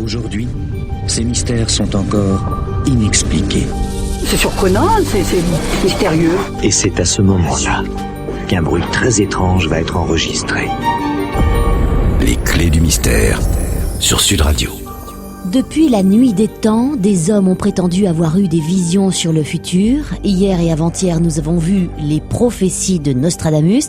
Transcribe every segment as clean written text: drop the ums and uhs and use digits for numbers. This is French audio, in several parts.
Aujourd'hui, ces mystères sont encore inexpliqués. C'est surprenant, c'est mystérieux. Et c'est à ce moment-là qu'un bruit très étrange va être enregistré. Les clés du mystère sur Sud Radio. Depuis la nuit des temps, des hommes ont prétendu avoir eu des visions sur le futur. Hier et avant-hier, nous avons vu les prophéties de Nostradamus.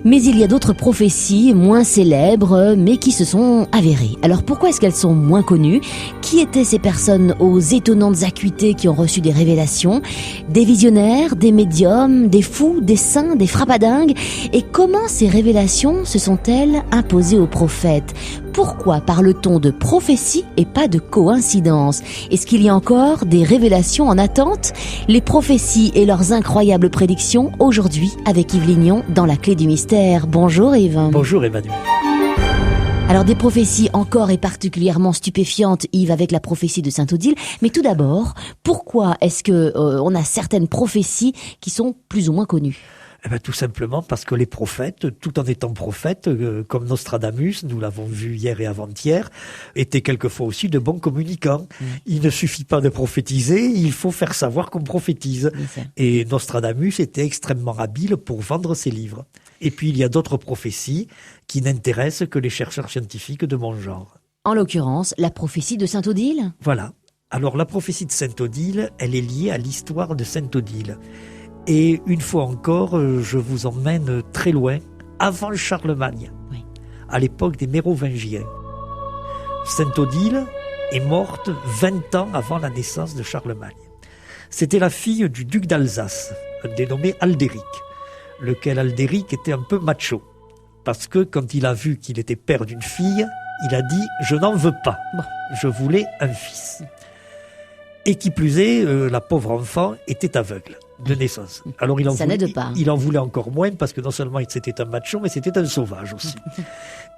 Mais il y a d'autres prophéties moins célèbres, mais qui se sont avérées. Alors pourquoi est-ce qu'elles sont moins connues ? Qui étaient ces personnes aux étonnantes acuités qui ont reçu des révélations ? Des visionnaires, des médiums, des fous, des saints, des frappadingues ? Et comment ces révélations se sont-elles imposées aux prophètes ? Pourquoi parle-t-on de prophétie et pas de coïncidence ? Est-ce qu'il y a encore des révélations en attente ? Les prophéties et leurs incroyables prédictions aujourd'hui avec Yves Lignon dans la clé du mystère. Bonjour Yves. Bonjour Emmanuel. Alors des prophéties encore et particulièrement stupéfiantes, Yves, avec la prophétie de Sainte-Odile. Mais tout d'abord, pourquoi est-ce que on a certaines prophéties qui sont plus ou moins connues ? Tout simplement parce que les prophètes, tout en étant prophètes, comme Nostradamus, nous l'avons vu hier et avant-hier, étaient quelquefois aussi de bons communicants. Il ne suffit pas de prophétiser, il faut faire savoir qu'on prophétise. Et Nostradamus était extrêmement habile pour vendre ses livres. Et puis il y a d'autres prophéties qui n'intéressent que les chercheurs scientifiques de mon genre. En l'occurrence, la prophétie de Sainte-Odile ? Voilà. Alors la prophétie de Sainte-Odile, elle est liée à l'histoire de Sainte-Odile. Et une fois encore, je vous emmène très loin, avant Charlemagne, à l'époque des Mérovingiens. Sainte-Odile est morte 20 ans avant la naissance de Charlemagne. C'était la fille du duc d'Alsace, dénommé Aldéric, lequel Aldéric était un peu macho, parce que quand il a vu qu'il était père d'une fille, il a dit « je n'en veux pas, je voulais un fils ». Et qui plus est, la pauvre enfant était aveugle de naissance. Alors il en voulait encore moins parce que non seulement c'était un macho, mais c'était un sauvage aussi.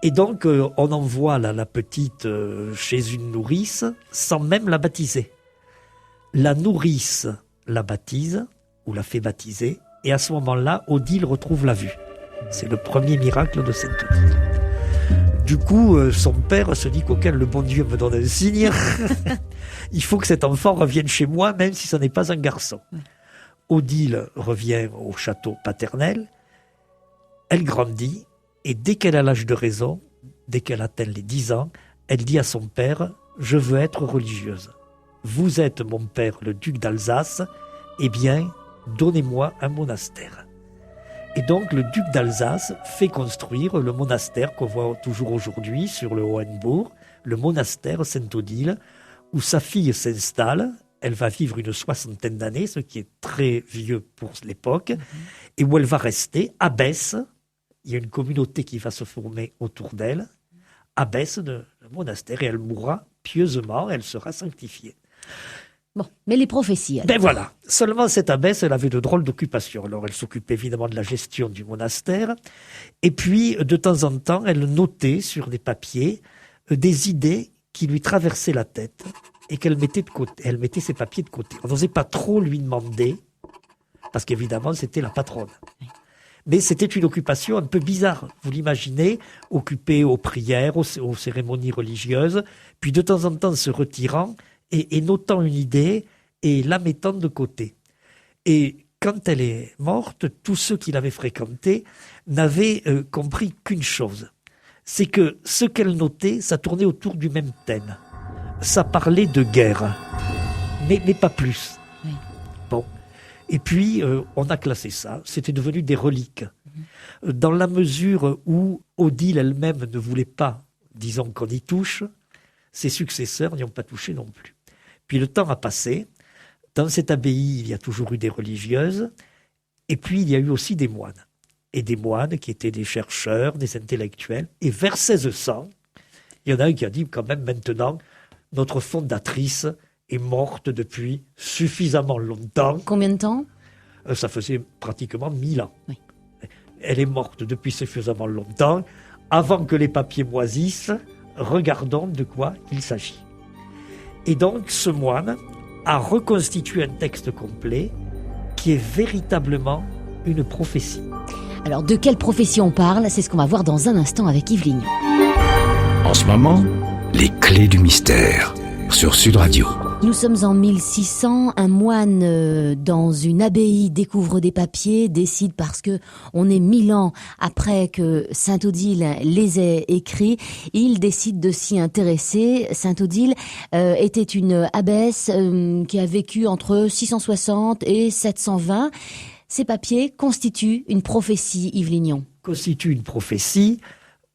Et donc on envoie la petite chez une nourrice sans même la baptiser. La nourrice la baptise ou la fait baptiser et à ce moment-là, Odile retrouve la vue. C'est le premier miracle de Sainte-Odile. Du coup, son père se dit qu'auquel le bon Dieu me donne un signe, il faut que cet enfant revienne chez moi, même si ce n'est pas un garçon. Odile revient au château paternel, elle grandit, et dès qu'elle a l'âge de raison, dès qu'elle atteint les 10 ans, elle dit à son père « Je veux être religieuse. Vous êtes mon père, le duc d'Alsace, eh bien, donnez-moi un monastère. » Et donc le duc d'Alsace fait construire le monastère qu'on voit toujours aujourd'hui sur le Hohenbourg, le monastère Sainte-Odile, où sa fille s'installe. Elle va vivre une 60aine d'années, ce qui est très vieux pour l'époque, et où elle va rester abbesse. Il y a une communauté qui va se former autour d'elle, abbesse de monastère, et elle mourra pieusement, elle sera sanctifiée. Bon, mais les prophéties... Ben voilà, seulement cette abbesse, elle avait de drôles d'occupations. Alors elle s'occupait évidemment de la gestion du monastère, et puis de temps en temps, elle notait sur des papiers des idées qui lui traversaient la tête, et qu'elle mettait de côté. Elle mettait ses papiers de côté. On n'osait pas trop lui demander, parce qu'évidemment, c'était la patronne. Mais c'était une occupation un peu bizarre. Vous l'imaginez, occupée aux prières, aux cérémonies religieuses, puis de temps en temps se retirant et notant une idée et la mettant de côté. Et quand elle est morte, tous ceux qui l'avaient fréquentée n'avaient compris qu'une chose. C'est que ce qu'elle notait, ça tournait autour du même thème. Ça parlait de guerre, mais pas plus. Oui. Bon. Et puis, on a classé ça. C'était devenu des reliques. Dans la mesure où Odile elle-même ne voulait pas, disons qu'on y touche, ses successeurs n'y ont pas touché non plus. Puis le temps a passé. Dans cette abbaye, il y a toujours eu des religieuses. Et puis, il y a eu aussi des moines. Et des moines qui étaient des chercheurs, des intellectuels. Et vers 1600, il y en a un qui a dit quand même maintenant, notre fondatrice est morte depuis suffisamment longtemps. Combien de temps ? Ça faisait pratiquement 1000 ans. Oui. Elle est morte depuis suffisamment longtemps. Avant que les papiers moisissent, regardons de quoi il s'agit. Et donc, ce moine a reconstitué un texte complet qui est véritablement une prophétie. Alors, de quelle prophétie on parle ? C'est ce qu'on va voir dans un instant avec Yves Lignon. En ce moment, Les clés du mystère sur Sud Radio. Nous sommes en 1600, un moine dans une abbaye découvre des papiers, décide parce que on est 1000 ans après que Sainte Odile les ait écrits, il décide de s'y intéresser. Sainte Odile était une abbesse qui a vécu entre 660 et 720. Ces papiers constituent une prophétie, Yves Lignon. Constituent une prophétie,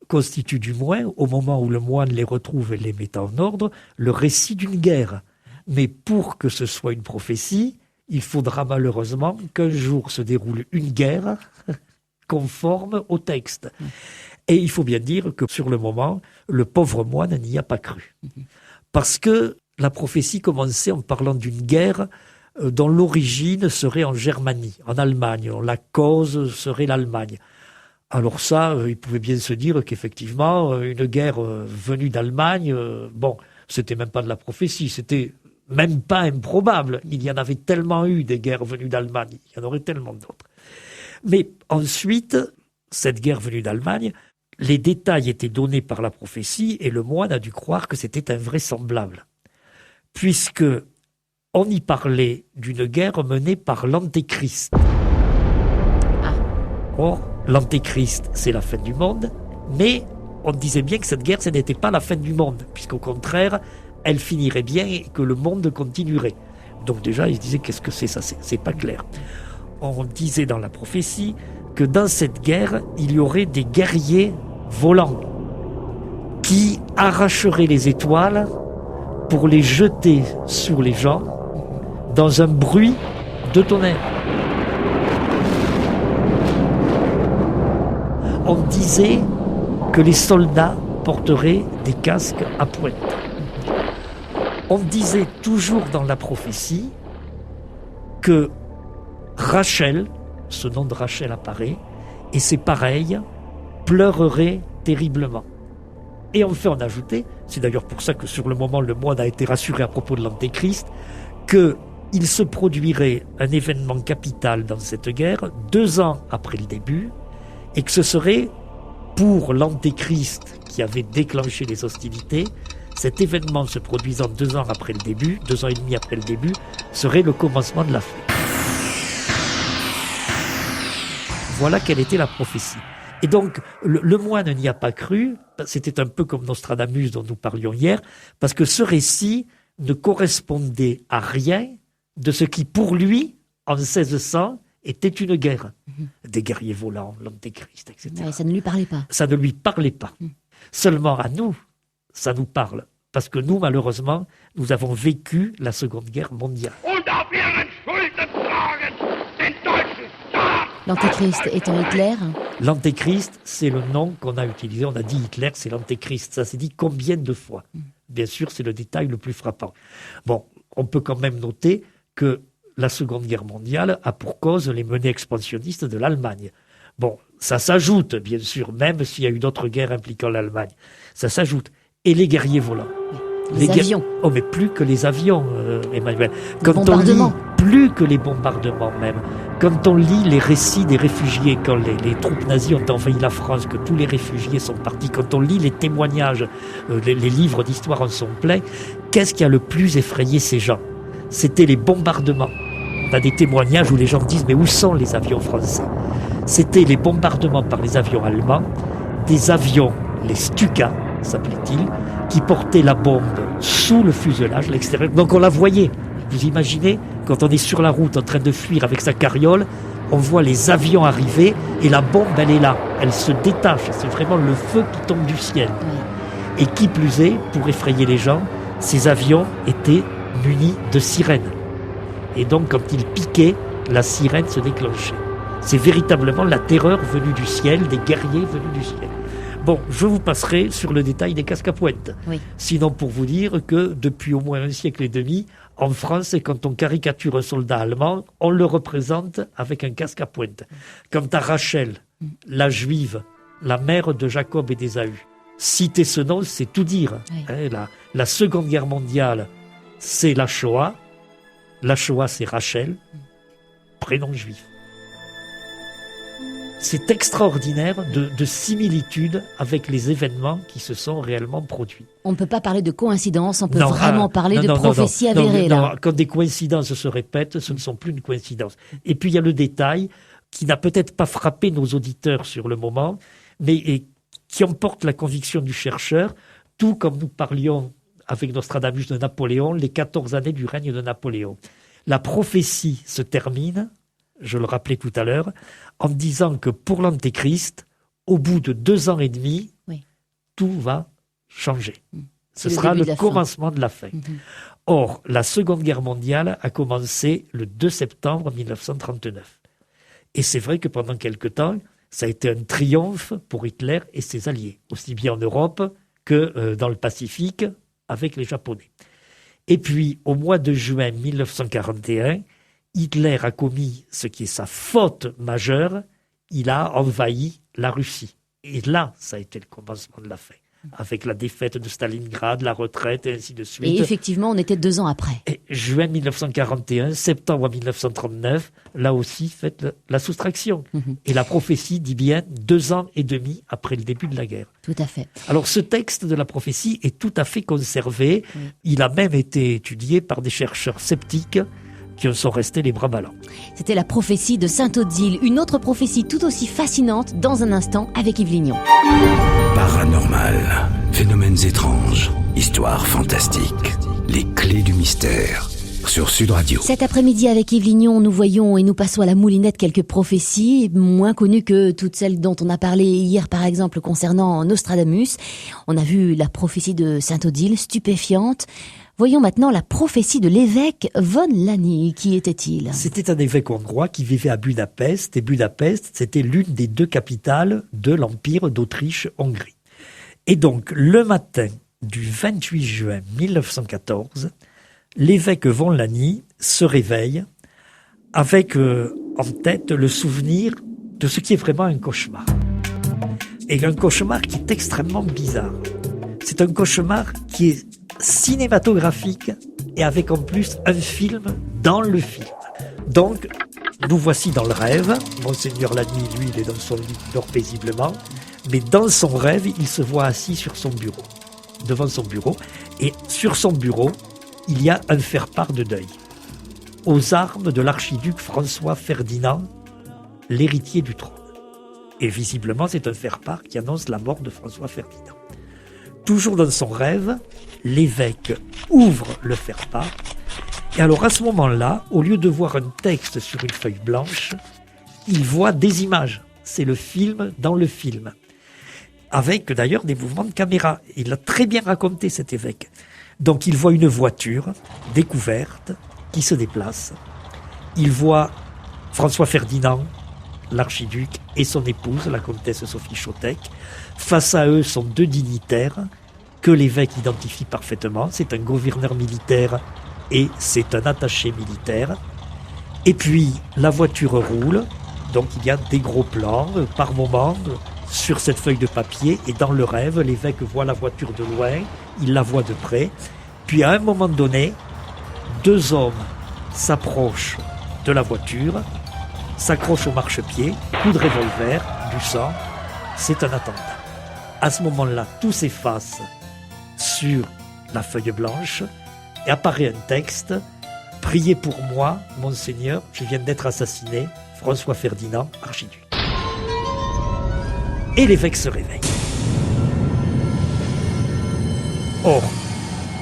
constituent du moins, au moment où le moine les retrouve et les met en ordre, le récit d'une guerre. Mais pour que ce soit une prophétie, il faudra malheureusement qu'un jour se déroule une guerre conforme au texte. Et il faut bien dire que sur le moment, le pauvre moine n'y a pas cru. Parce que la prophétie commençait en parlant d'une guerre dont l'origine serait en Germanie, en Allemagne. La cause serait l'Allemagne. Alors ça, il pouvait bien se dire qu'effectivement, une guerre venue d'Allemagne, c'était même pas de la prophétie, c'était même pas improbable. Il y en avait tellement eu des guerres venues d'Allemagne, il y en aurait tellement d'autres. Mais ensuite, cette guerre venue d'Allemagne, les détails étaient donnés par la prophétie et le moine a dû croire que c'était invraisemblable. Puisque on y parlait d'une guerre menée par l'Antéchrist. Or, l'Antéchrist, c'est la fin du monde, mais on disait bien que cette guerre, ce n'était pas la fin du monde, puisqu'au contraire, elle finirait bien et que le monde continuerait. Donc déjà, ils se disaient, qu'est-ce que c'est ça ? C'est pas clair. On disait dans la prophétie que dans cette guerre, il y aurait des guerriers volants qui arracheraient les étoiles pour les jeter sur les gens dans un bruit de tonnerre. On disait que les soldats porteraient des casques à pointe. On disait toujours dans la prophétie que Rachel, ce nom de Rachel apparaît, et c'est pareil, pleurerait terriblement. Et enfin on ajoutait, c'est d'ailleurs pour ça que sur le moment le moine a été rassuré à propos de l'Antéchrist, qu'il se produirait un événement capital dans cette guerre 2 ans après le début, et que ce serait, pour l'Antéchrist qui avait déclenché les hostilités, cet événement se produisant 2 ans après le début, 2 ans et demi après le début, serait le commencement de la fin. Voilà quelle était la prophétie. Et donc, le moine n'y a pas cru, c'était un peu comme Nostradamus dont nous parlions hier, parce que ce récit ne correspondait à rien de ce qui, pour lui, en 1600, était une guerre. Des guerriers volants, l'Antéchrist, etc. Ouais, ça ne lui parlait pas. Ça ne lui parlait pas. Seulement à nous, ça nous parle. Parce que nous, malheureusement, nous avons vécu la Seconde Guerre mondiale. L'Antéchrist étant Hitler. L'Antéchrist, c'est le nom qu'on a utilisé. On a dit Hitler, c'est l'Antéchrist. Ça s'est dit combien de fois ? Bien sûr, c'est le détail le plus frappant. Bon, on peut quand même noter que la Seconde Guerre mondiale a pour cause les menées expansionnistes de l'Allemagne. Bon, ça s'ajoute, bien sûr, même s'il y a eu d'autres guerres impliquant l'Allemagne. Ça s'ajoute. Et les guerriers volants. Les avions. Oh, mais plus que les avions, Emmanuel. Les bombardements. Plus que les bombardements même. Quand on lit les récits des réfugiés, quand les troupes nazies ont envahi la France, que tous les réfugiés sont partis, quand on lit les témoignages, les livres d'histoire en sont pleins, qu'est-ce qui a le plus effrayé ces gens ? C'était les bombardements. On a des témoignages où les gens disent « Mais où sont les avions français ?» C'était les bombardements par les avions allemands, des avions, les Stuka, s'appelait-il, qui portaient la bombe sous le fuselage, l'extérieur. Donc on la voyait. Vous imaginez, quand on est sur la route en train de fuir avec sa carriole, on voit les avions arriver et la bombe, elle est là. Elle se détache. C'est vraiment le feu qui tombe du ciel. Et qui plus est, pour effrayer les gens, ces avions étaient munis de sirènes. Et donc, quand ils piquaient, la sirène se déclenchait. C'est véritablement la terreur venue du ciel, des guerriers venus du ciel. Bon, je vous passerai sur le détail des casques à pointe. Oui. Sinon, pour vous dire que depuis au moins 1 siècle et demi, en France, quand on caricature un soldat allemand, on le représente avec un casque à pointe. Quant à Rachel, la juive, la mère de Jacob et d'Ésaü, citer ce nom, c'est tout dire. Oui. La Seconde Guerre mondiale, c'est la Shoah. La Shoah, c'est Rachel, prénom juif. C'est extraordinaire de similitude avec les événements qui se sont réellement produits. On ne peut pas parler de coïncidence, on peut vraiment parler de prophétie avérée. Non, quand des coïncidences se répètent, ce ne sont plus une coïncidence. Et puis il y a le détail qui n'a peut-être pas frappé nos auditeurs sur le moment, mais qui emporte la conviction du chercheur, tout comme nous parlions avec Nostradamus de Napoléon, les 14 années du règne de Napoléon. La prophétie se termine, je le rappelais tout à l'heure, en disant que pour l'Antéchrist, au bout de 2 ans et demi, tout va changer. Ce sera le commencement de la fin. Or, la Seconde Guerre mondiale a commencé le 2 septembre 1939. Et c'est vrai que pendant quelque temps, ça a été un triomphe pour Hitler et ses alliés, aussi bien en Europe que dans le Pacifique avec les Japonais. Et puis, au mois de juin 1941, Hitler a commis ce qui est sa faute majeure, il a envahi la Russie. Et là, ça a été le commencement de la fin, avec la défaite de Stalingrad, la retraite et ainsi de suite. Et effectivement, on était 2 ans après. Et juin 1941, septembre 1939, là aussi, faites la soustraction. Et la prophétie dit bien 2 ans et demi après le début de la guerre. Tout à fait. Alors, ce texte de la prophétie est tout à fait conservé. Il a même été étudié par des chercheurs sceptiques qui en sont restés les bras ballants. C'était la prophétie de Sainte-Odile, une autre prophétie tout aussi fascinante dans un instant avec Yves Lignon. Paranormal, phénomènes étranges, histoires fantastiques, les clés du mystère sur Sud Radio. Cet après-midi avec Yves Lignon, nous voyons et nous passons à la moulinette quelques prophéties moins connues que toutes celles dont on a parlé hier par exemple concernant Nostradamus. On a vu la prophétie de Sainte-Odile, stupéfiante. Voyons maintenant la prophétie de l'évêque von Lani. Qui était-il ? C'était un évêque hongrois qui vivait à Budapest. Et Budapest, c'était l'une des 2 capitales de l'Empire d'Autriche-Hongrie. Et donc, le matin du 28 juin 1914, l'évêque von Lani se réveille avec en tête le souvenir de ce qui est vraiment un cauchemar. Et un cauchemar qui est extrêmement bizarre. C'est un cauchemar qui est cinématographique et avec en plus un film dans le film. Donc, nous voici dans le rêve. Monseigneur Lani, lui, il est dans son lit, il dort paisiblement. Mais dans son rêve, il se voit assis sur son bureau, devant son bureau. Et sur son bureau, il y a un faire-part de deuil aux armes de l'archiduc François Ferdinand, l'héritier du trône. Et visiblement, c'est un faire-part qui annonce la mort de François Ferdinand. Toujours dans son rêve, l'évêque ouvre le faire-part. Et alors à ce moment-là, au lieu de voir un texte sur une feuille blanche, il voit des images. C'est le film dans le film. Avec d'ailleurs des mouvements de caméra. Il l'a très bien raconté, cet évêque. Donc il voit une voiture découverte qui se déplace. Il voit François Ferdinand, l'archiduc, et son épouse, la comtesse Sophie Chotek. Face à eux sont 2 dignitaires que l'évêque identifie parfaitement. C'est un gouverneur militaire et c'est un attaché militaire. Et puis, la voiture roule. Donc, il y a des gros plans par moment sur cette feuille de papier. Et dans le rêve, l'évêque voit la voiture de loin. Il la voit de près. Puis, à un moment donné, 2 hommes s'approchent de la voiture, s'accrochent au marchepied, coup de revolver, du sang. C'est un attentat. À ce moment-là, tout s'efface sur la feuille blanche et apparaît un texte « Priez pour moi, Monseigneur, je viens d'être assassiné, François Ferdinand, archiduc. » Et l'évêque se réveille. Or,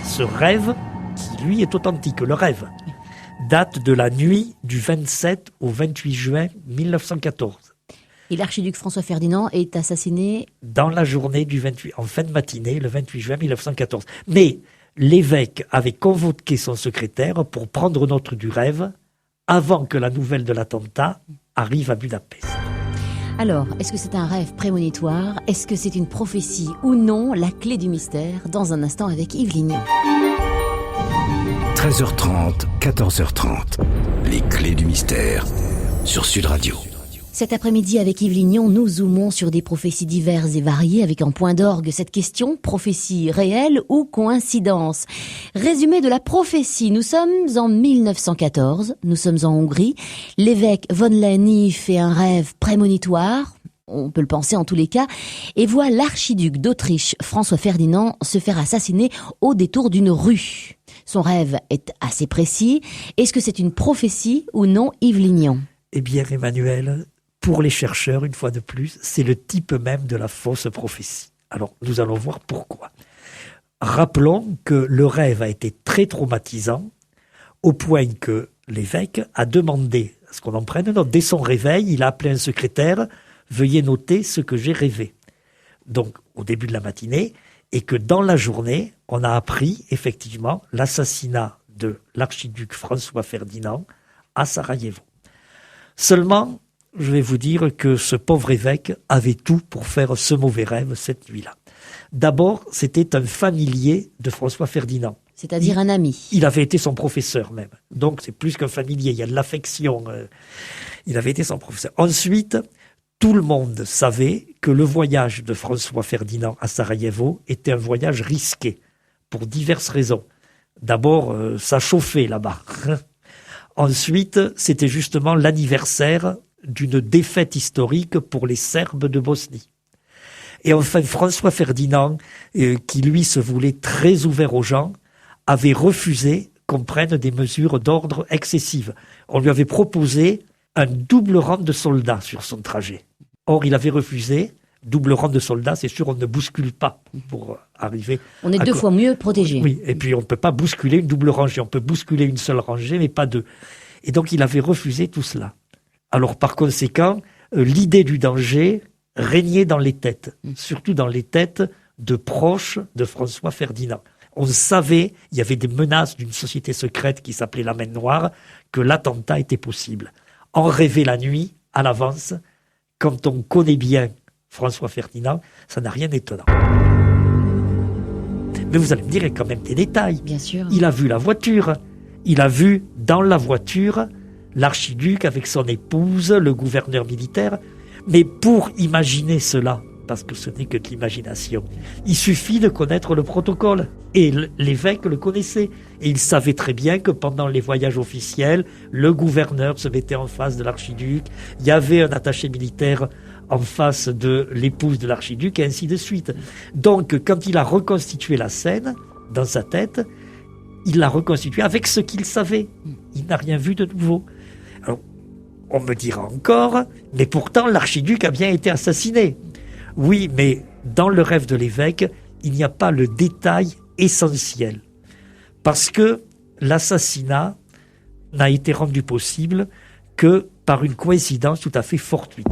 ce rêve, qui lui est authentique, le rêve, date de la nuit du 27 au 28 juin 1914. Et l'archiduc François Ferdinand est assassiné dans la journée du 28, en fin de matinée, le 28 juin 1914. Mais l'évêque avait convoqué son secrétaire pour prendre note du rêve avant que la nouvelle de l'attentat arrive à Budapest. Alors, est-ce que c'est un rêve prémonitoire ? Est-ce que c'est une prophétie ou non ? La clé du mystère, dans un instant avec Yves Lignon. 13h30, 14h30. Les clés du mystère sur Sud Radio. Cet après-midi, avec Yves Lignon, nous zoomons sur des prophéties diverses et variées avec en point d'orgue cette question, prophétie réelle ou coïncidence? Résumé de la prophétie, nous sommes en 1914, nous sommes en Hongrie, l'évêque von Leni fait un rêve prémonitoire, on peut le penser en tous les cas, et voit l'archiduc d'Autriche, François Ferdinand, se faire assassiner au détour d'une rue. Son rêve est assez précis. Est-ce que c'est une prophétie ou non, Yves Lignon? Eh bien, Emmanuel, pour les chercheurs, une fois de plus, c'est le type même de la fausse prophétie. Alors, nous allons voir pourquoi. Rappelons que le rêve a été très traumatisant, au point que l'évêque a demandé à ce qu'on en prenne note. Dès son réveil, il a appelé un secrétaire « Veuillez noter ce que j'ai rêvé ». Donc, au début de la matinée, et que dans la journée, on a appris effectivement l'assassinat de l'archiduc François Ferdinand à Sarajevo. Seulement, je vais vous dire que ce pauvre évêque avait tout pour faire ce mauvais rêve cette nuit-là. D'abord, c'était un familier de François Ferdinand. C'est-à-dire un ami. Il avait été son professeur même. Donc c'est plus qu'un familier, il y a de l'affection. Il avait été son professeur. Ensuite, tout le monde savait que le voyage de François Ferdinand à Sarajevo était un voyage risqué, pour diverses raisons. D'abord, ça chauffait là-bas. Ensuite, c'était justement l'anniversaire d'une défaite historique pour les Serbes de Bosnie. Et enfin, François Ferdinand, qui lui se voulait très ouvert aux gens, avait refusé qu'on prenne des mesures d'ordre excessives. On lui avait proposé un double rang de soldats sur son trajet. Or, il avait refusé. Double rang de soldats, c'est sûr, on ne bouscule pas pour arriver. On est deux fois mieux protégé. Oui, et puis on ne peut pas bousculer une double rangée. On peut bousculer une seule rangée, mais pas deux. Et donc, il avait refusé tout cela. Alors, par conséquent, l'idée du danger régnait dans les têtes, surtout dans les têtes de proches de François Ferdinand. On savait, il y avait des menaces d'une société secrète qui s'appelait la Main Noire, que l'attentat était possible. En rêver la nuit, à l'avance, quand on connaît bien François Ferdinand, ça n'a rien d'étonnant. Mais vous allez me dire, il y a quand même des détails. Bien sûr. Il a vu la voiture. Il a vu dans la voiture l'archiduc avec son épouse, le gouverneur militaire. Mais pour imaginer cela, parce que ce n'est que de l'imagination, il suffit de connaître le protocole. Et l'évêque le connaissait. Et il savait très bien que pendant les voyages officiels, le gouverneur se mettait en face de l'archiduc. Il y avait un attaché militaire en face de l'épouse de l'archiduc, et ainsi de suite. Donc, quand il a reconstitué la scène dans sa tête, il l'a reconstituée avec ce qu'il savait. Il n'a rien vu de nouveau. Alors, on me dira encore, mais pourtant l'archiduc a bien été assassiné. Oui, mais dans le rêve de l'évêque, il n'y a pas le détail essentiel. Parce que l'assassinat n'a été rendu possible que par une coïncidence tout à fait fortuite.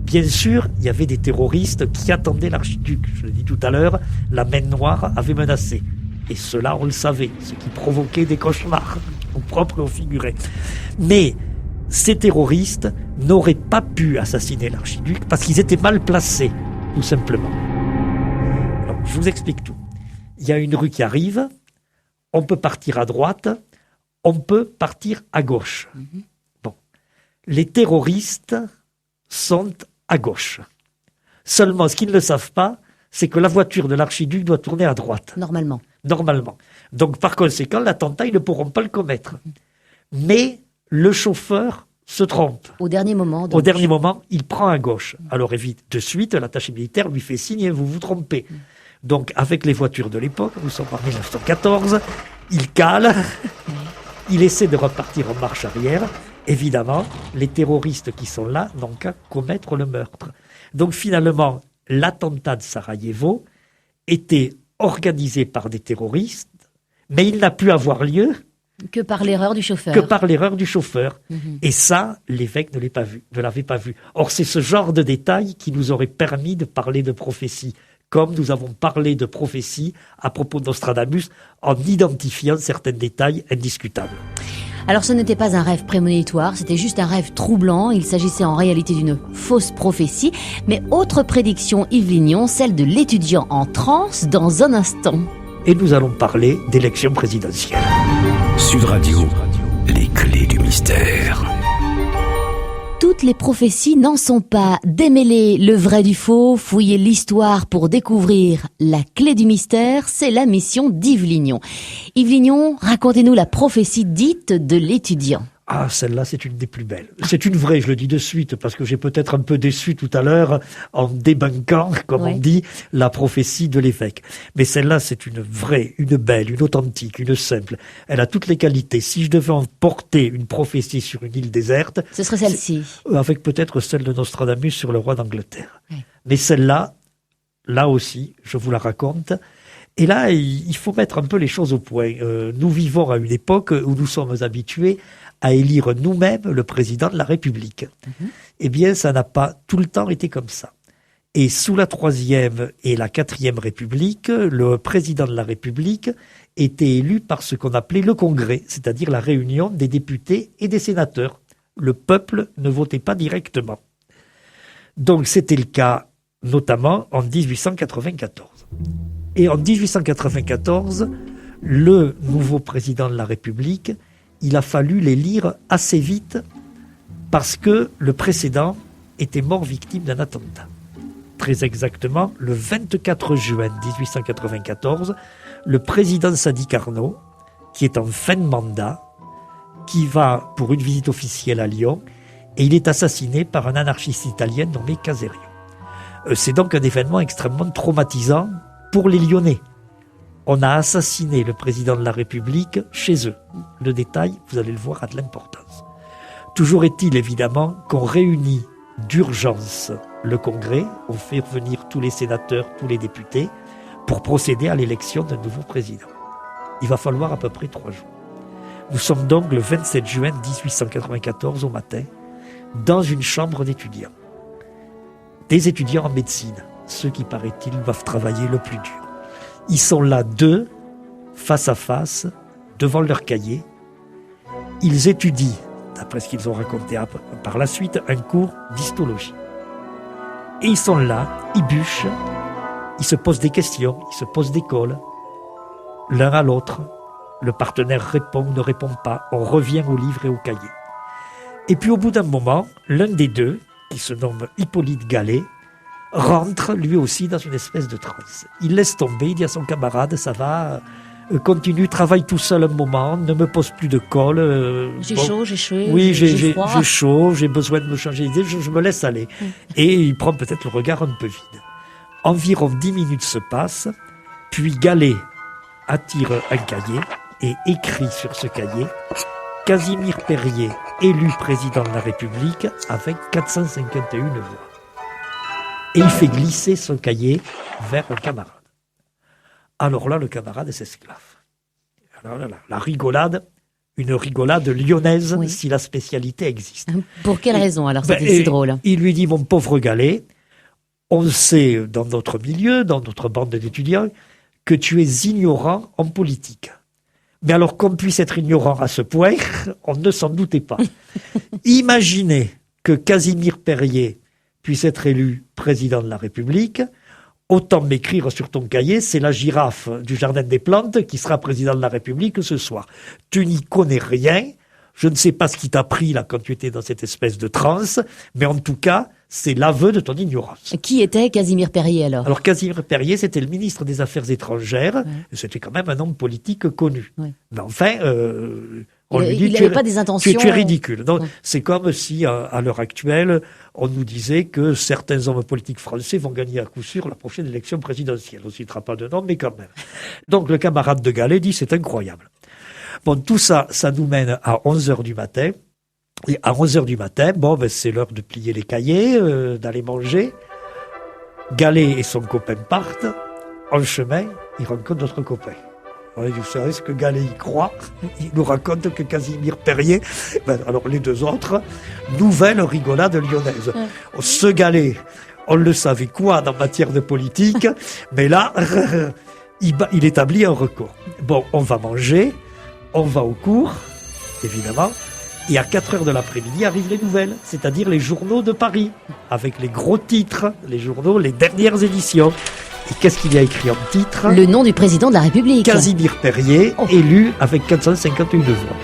Bien sûr, il y avait des terroristes qui attendaient l'archiduc. Je l'ai dit tout à l'heure, la Main Noire avait menacé. Et cela, on le savait, ce qui provoquait des cauchemars, au propre et au figuré. Mais ces terroristes n'auraient pas pu assassiner l'archiduc parce qu'ils étaient mal placés, tout simplement. Alors, je vous explique tout. Il y a une rue qui arrive, on peut partir à droite, on peut partir à gauche. Bon. Les terroristes sont à gauche. Seulement, ce qu'ils ne savent pas, c'est que la voiture de l'archiduc doit tourner à droite. Normalement. Donc, par conséquent, l'attentat, ils ne pourront pas le commettre. Mais le chauffeur se trompe. Au dernier moment. Donc. Au dernier moment, il prend à gauche. Alors, de suite, l'attaché militaire lui fait signe, vous vous trompez. Donc, avec les voitures de l'époque, nous sommes en 1914, il cale, il essaie de repartir en marche arrière. Évidemment, les terroristes qui sont là n'ont qu'à commettre le meurtre. Donc, finalement, l'attentat de Sarajevo était organisé par des terroristes, mais il n'a pu avoir lieu que par l'erreur du chauffeur. Et ça, l'évêque ne l'avait pas vu. Or, c'est ce genre de détails qui nous aurait permis de parler de prophétie, comme nous avons parlé de prophétie à propos de Nostradamus, en identifiant certains détails indiscutables. Alors ce n'était pas un rêve prémonitoire, c'était juste un rêve troublant. Il s'agissait en réalité d'une fausse prophétie. Mais autre prédiction, Yves Lignon, celle de l'étudiant en transe dans un instant. Et nous allons parler d'élection présidentielle. Sud Radio, les clés du mystère. toutes les prophéties n'en sont pas. Démêler le vrai du faux, fouiller l'histoire pour découvrir la clé du mystère, c'est la mission d'Yves Lignon. Yves Lignon, racontez-nous la prophétie dite de l'étudiant. Ah, celle-là, c'est une des plus belles. C'est une vraie, je le dis de suite, parce que j'ai peut-être un peu déçu tout à l'heure en débunkant, comme on dit, la prophétie de l'évêque. Mais celle-là, c'est une vraie, une belle, une authentique, une simple. Elle a toutes les qualités. Si je devais en porter une prophétie sur une île déserte... Ce serait celle-ci. Avec peut-être celle de Nostradamus sur le roi d'Angleterre. Oui. Mais celle-là, là aussi, je vous la raconte. Et là, il faut mettre un peu les choses au point. Nous vivons à une époque où nous sommes habitués à élire nous-mêmes le président de la République. Eh bien, ça n'a pas tout le temps été comme ça. Et sous la 3e et la 4e République, le président de la République était élu par ce qu'on appelait le Congrès, c'est-à-dire la réunion des députés et des sénateurs. Le peuple ne votait pas directement. Donc c'était le cas notamment en 1894. Et en 1894, le nouveau président de la République, il a fallu l'élire assez vite parce que le précédent était mort victime d'un attentat. Très exactement, le 24 juin 1894, le président Sadi Carnot, qui est en fin de mandat, qui va pour une visite officielle à Lyon, et il est assassiné par un anarchiste italien nommé Caserio. C'est donc un événement extrêmement traumatisant pour les Lyonnais. On a assassiné le président de la République chez eux. Le détail, vous allez le voir, a de l'importance. Toujours est-il évidemment qu'on réunit d'urgence le Congrès, on fait revenir tous les sénateurs, tous les députés, pour procéder à l'élection d'un nouveau président. Il va falloir à peu près 3 jours. Nous sommes donc le 27 juin 1894 au matin, dans une chambre d'étudiants. Des étudiants en médecine, ceux qui, paraît-il, doivent travailler le plus dur. Ils sont là, 2, face à face, devant leur cahier. Ils étudient, d'après ce qu'ils ont raconté par la suite, un cours d'histologie. Et ils sont là, ils bûchent, ils se posent des questions, ils se posent des cols, l'un à l'autre. Le partenaire répond, ne répond pas, on revient au livre et au cahier. Et puis au bout d'un moment, l'un des deux, qui se nomme Hippolyte Gallet, rentre lui aussi dans une espèce de transe. Il laisse tomber, il dit à son camarade, ça va, continue, travaille tout seul un moment, ne me pose plus de colle. J'ai chaud, j'ai chaud. Oui, j'ai chaud, j'ai besoin de me changer d'idée, je me laisse aller. Et il prend peut-être le regard un peu vide. Environ 10 minutes se passent, puis Gallet attire un cahier et écrit sur ce cahier « Casimir Perier, élu président de la République avec 451 voix ». Et il fait glisser son cahier vers un camarade. Alors là, le camarade s'esclave. Alors là, la rigolade, une rigolade lyonnaise, si la spécialité existe. Pour quelle raison alors c'était si drôle? Il lui dit, mon pauvre Gallet, on sait dans notre milieu, dans notre bande d'étudiants, que tu es ignorant en politique. Mais alors qu'on puisse être ignorant à ce point, on ne s'en doutait pas. Imaginez que Casimir Perier puisse être élu président de la République, autant m'écrire sur ton cahier, c'est la girafe du Jardin des Plantes qui sera président de la République ce soir. Tu n'y connais rien, je ne sais pas ce qui t'a pris là quand tu étais dans cette espèce de transe, mais en tout cas, c'est l'aveu de ton ignorance. Qui était Casimir Perier alors? Alors Casimir Perier, c'était le ministre des Affaires étrangères, c'était quand même un homme politique connu. Mais enfin... on lui dit, il n'avait pas des intentions... Tu es ridicule. Donc, c'est comme si, à l'heure actuelle, on nous disait que certains hommes politiques français vont gagner à coup sûr la prochaine élection présidentielle. On ne citera pas de nom, mais quand même. Donc, le camarade de Gallet dit, c'est incroyable. Bon, tout ça, ça nous mène à 11h du matin. Et à 11h du matin, bon, ben, c'est l'heure de plier les cahiers, d'aller manger. Gallet et son copain partent. En chemin, ils rencontrent d'autres copains. Vous savez ce que Gallet y croit. Il nous raconte que Casimir Perier, alors les deux autres, nouvelle rigolade lyonnaise. Ce Gallet, on le savait quoi en matière de politique, mais là, il établit un record. Bon, on va manger, on va au cours, évidemment, et à 4h de l'après-midi arrivent les nouvelles, c'est-à-dire les journaux de Paris, avec les gros titres, les journaux, les dernières éditions. Et qu'est-ce qu'il y a écrit en titre? Le nom du président de la République. Casimir Perier, élu avec 451 voix.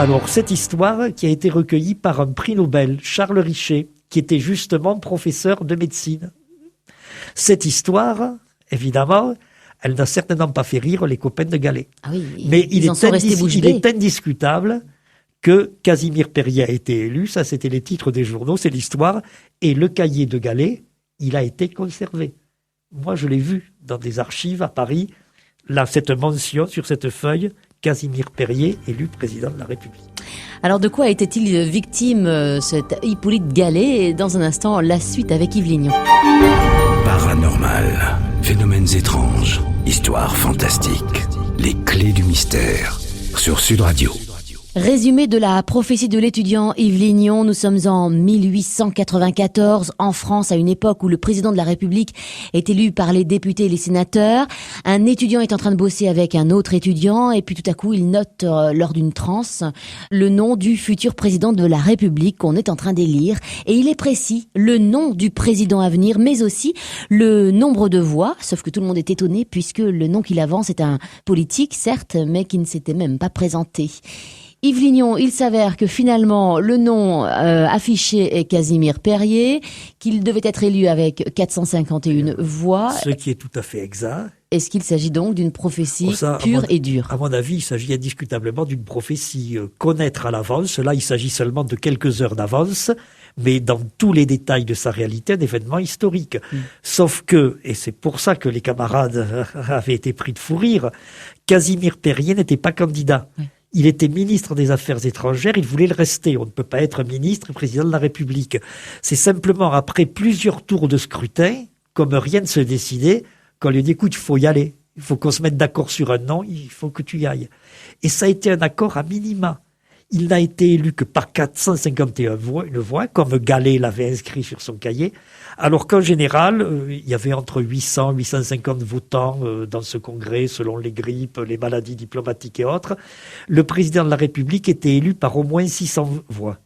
Alors, cette histoire qui a été recueillie par un prix Nobel, Charles Richet, qui était justement professeur de médecine. Cette histoire, évidemment, elle n'a certainement pas fait rire les copains de Gallet. Ah oui, mais il est bée. indiscutable que Casimir Perier a été élu, ça c'était les titres des journaux, c'est l'histoire, et le cahier de Gallet, il a été conservé. Moi je l'ai vu dans des archives à Paris, là cette mention sur cette feuille, Casimir Perier élu président de la République. Alors de quoi était-il victime, cet Hippolyte Gallet? Et dans un instant, la suite avec Yves Lignon. Paranormal, phénomènes étranges, histoires fantastiques, les clés du mystère sur Sud Radio. Résumé de la prophétie de l'étudiant Yves Lignon, nous sommes en 1894, en France, à une époque où le président de la République est élu par les députés et les sénateurs. Un étudiant est en train de bosser avec un autre étudiant et puis tout à coup il note lors d'une transe le nom du futur président de la République qu'on est en train d'élire. Et il est précis, le nom du président à venir, mais aussi le nombre de voix, sauf que tout le monde est étonné puisque le nom qu'il avance est un politique, certes, mais qui ne s'était même pas présenté. Yves Lignon, il s'avère que finalement le nom affiché est Casimir Perier, qu'il devait être élu avec 451 voix. Ce qui est tout à fait exact. Est-ce qu'il s'agit donc d'une prophétie pure et dure? À mon avis, il s'agit indiscutablement d'une prophétie. Connaître à l'avance, là il s'agit seulement de quelques heures d'avance, mais dans tous les détails de sa réalité, un événement historique. Sauf que, et c'est pour ça que les camarades avaient été pris de fou rire, Casimir Perier n'était pas candidat. Il était ministre des Affaires étrangères, il voulait le rester. On ne peut pas être ministre et président de la République. C'est simplement après plusieurs tours de scrutin, comme rien ne se décidait, qu'on lui dit, écoute, il faut y aller. Il faut qu'on se mette d'accord sur un nom, il faut que tu y ailles. Et ça a été un accord à minima. Il n'a été élu que par 451 voix, comme Gallet l'avait inscrit sur son cahier, alors qu'en général, il y avait entre 800 et 850 votants dans ce congrès, selon les grippes, les maladies diplomatiques et autres. Le président de la République était élu par au moins 600 voix.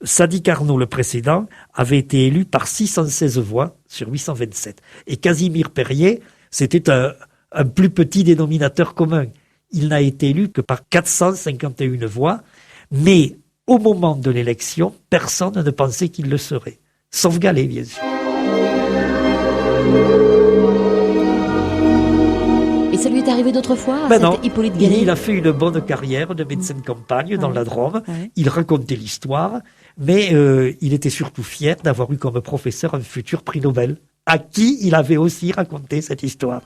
Sadi Carnot, le précédent, avait été élu par 616 voix sur 827. Et Casimir Perier, c'était un plus petit dénominateur commun. Il n'a été élu que par 451 voix, mais au moment de l'élection, personne ne pensait qu'il le serait. Sauf Gallet, bien sûr. Et ça lui est arrivé d'autres fois, non. Hippolyte Gallet? Il a fait une bonne carrière de médecin de campagne dans la Drôme. Il racontait l'histoire, mais il était surtout fier d'avoir eu comme professeur un futur prix Nobel, à qui il avait aussi raconté cette histoire.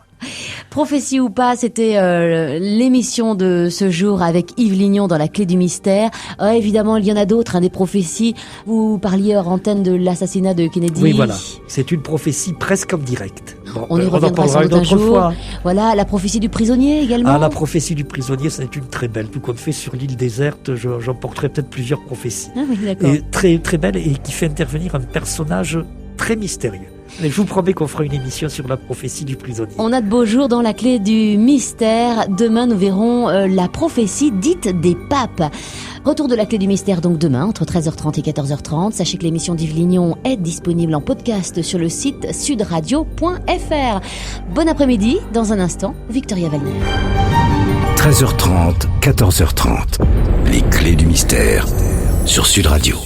Prophétie ou pas, c'était l'émission de ce jour avec Yves Lignon dans la clé du mystère. Évidemment, il y en a d'autres, des prophéties. Vous parliez hors antenne de l'assassinat de Kennedy. Oui, voilà. C'est une prophétie presque en direct. Bon, on y reviendra sans doute un jour. Fois. Voilà, la prophétie du prisonnier également. La prophétie du prisonnier, c'est une très belle. Tout compte fait, sur l'île déserte, j'en porterai peut-être plusieurs prophéties. Ah oui, d'accord. Et très, très belle et qui fait intervenir un personnage très mystérieux. Mais je vous promets qu'on fera une émission sur la prophétie du prisonnier. On a de beaux jours dans la clé du mystère. Demain, nous verrons la prophétie dite des papes. Retour de la clé du mystère donc demain, entre 13h30 et 14h30. Sachez que l'émission d'Yves Lignon est disponible en podcast sur le site sudradio.fr. Bon après-midi. Dans un instant, Victoria Wagner. 13h30, 14h30. Les clés du mystère sur Sud Radio.